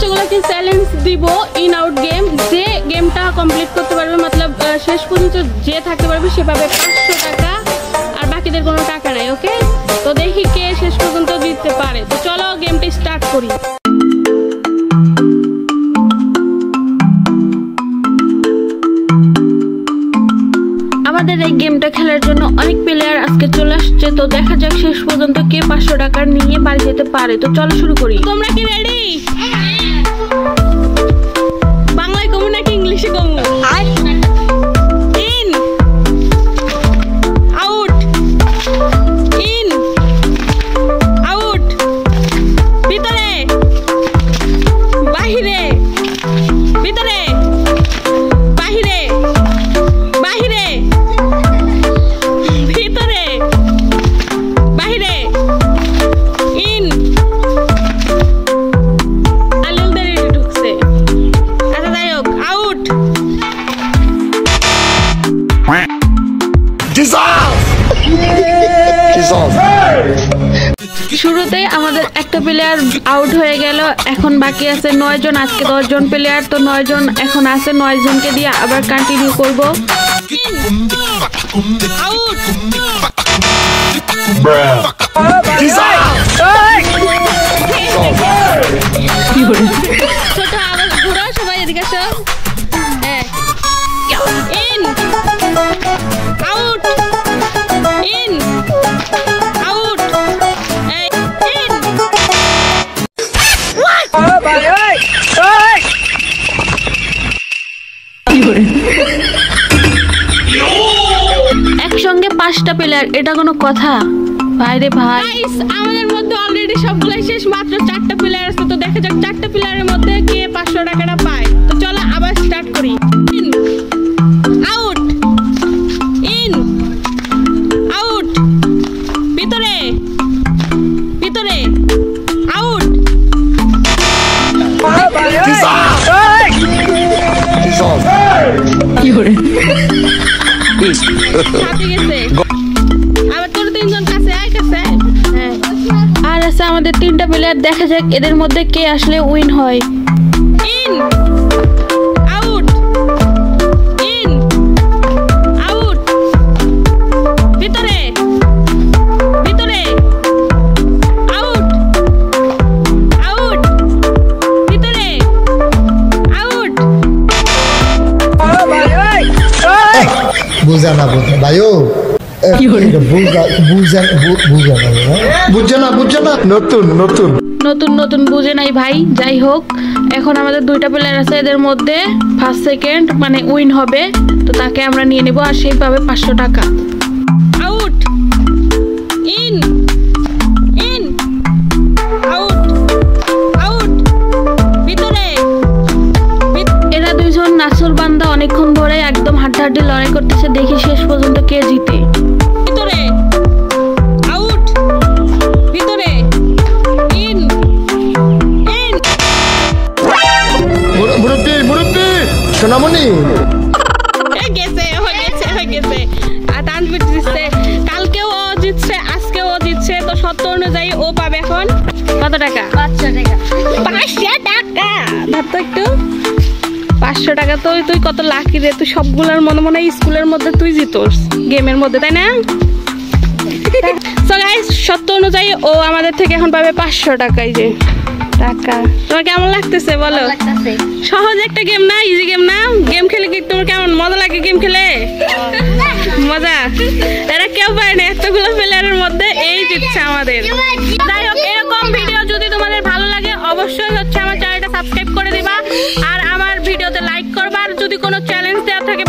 বাচ্চাগুলোকে চ্যালেঞ্জ দিব in out game, যে গেমটা কমপ্লিট করতে পারবে মতলব শেষ পর্যন্ত যে থাকতে পারবে সে পাবে 500 টাকা, আর বাকিদের কোনো টাকা নাই। ওকে, তো দেখি কে শেষ পর্যন্ত জিততে পারে। তো চলো গেমটা স্টার্ট করি। আমাদের এই গেমটা খেলার জন্য অনেক প্লেয়ার আজকে চলে আসছে, তো দেখা যাক শেষ পর্যন্ত কে 500 টাকা নিয়ে বাড়ি যেতে পারে। তো চলো শুরু করি। তোমরা কি রেডি? বাংলায় কমু নাকি ইংলিশে কমু? ইন আউট, ইন আউট, ভিতরে বাহিরে, ভিতরে বাহিরে, বাহিরে ভিতরে বাহিরে, ইন। আলুলদের ঢুকছে। আচ্ছা যাই হোক, আউট। শুরুতেই আমাদের একটা প্লেয়ার আউট হয়ে গেল। এখন বাকি আছে 9 জন, আজকে 10 জন প্লেয়ার, তো 9 জন এখন আছে। 9 জনকে দিয়ে আবার কন্টিনিউ করব। আউট। ছোট আবার ঘুরো, সবাই এদিকে আসো। In out, in out, in. একসঙ্গে 5টা প্লেয়ার, এটা কোনো কথা? ভাইরে ভাই, আমাদের মধ্যে অলরেডি সবগুলাই শেষ, মাত্র 4টা প্লেয়ার আছে। তো দেখা যাক 4টা প্লেয়ারের মধ্যে কে 500 টাকাটা পায়। তো চলো আবার স্টার্ট করি। ইন আউট, ইন আউট, ভিতরে ভিতরে, আউট। কি করে সাথে গেছে? আবার তোর 3 জন কাছে আয়, কাছে। হ্যাঁ, আর আছে আমাদের 3টা প্লেয়ার। দেখা যাক এদের মধ্যে কে আসলে উইন হয়। ইন আউট, ইন আউট, ভিতরে ভিতরে, আউট আউট, ভিতরে আউট। বুঝা না বুঝা ভাইও, নতুন নতুন নতুন নতুন বুঝে নাই ভাই। যাই হোক, এখন আমাদের 2টা প্লেয়ার আছে, এদের মধ্যে ফার্স্ট সেকেন্ড মানে উইন হবে, তো তাকে আমরা নিয়ে নেব, আর সেই পাবে 500 টাকা। Out, in in out out, ভিতরে। এরা 2 জন নাসুর বান্দা অনেকক্ষণ ধরে একদম হাড্ডাহাড্ডি লড়াই করতেছে, দেখি শেষ পর্যন্ত কে জিতে। ভিতরে আউট, ভিতরে ইন ইন। মুরব্বি মুরব্বি সোনামণি গেছে, হয়ে গেছে, হয়ে গেছে। আর তানভীর জিতছে, কালকেও ও জিতছে, আজকেও ও জিতছে। তো সত্য অনুযায়ী ও পাবে এখন কত টাকা? 500 টাকা। 500 টাকা ভাব তো একটু। 500 টাকা তো তুই কত লাকি রে, তুই সবগুলোর মনে মনে স্কুলের মধ্যে তুই জিতোস গেমের মধ্যে, তাই না? সো গাইস, সত্য অনুযায়ী ও আমাদের থেকে এখন পাবে 500 টাকাই যে টাকা। তোমার কেমন লাগতেছে বলো? সহজ একটা গেম না, ইজি গেম না? গেম খেলে কি তোমার কেমন মজা লাগে? গেম খেলে মজা? এরা কেউ পায় না, এতগুলো প্লেয়ারের মধ্যে এই জিতছে আমাদের। যাই হোক, এরকম ভিডিও যদি তোমাদের ভালো লাগে অবশ্যই হচ্ছে আমার চ্যানেলটা সাবস্ক্রাইব করে দিবা, আর আমার ভিডিওতে লাইক করবা। আর যদি কোনো চ্যালেঞ্জ দেওয়া থাকে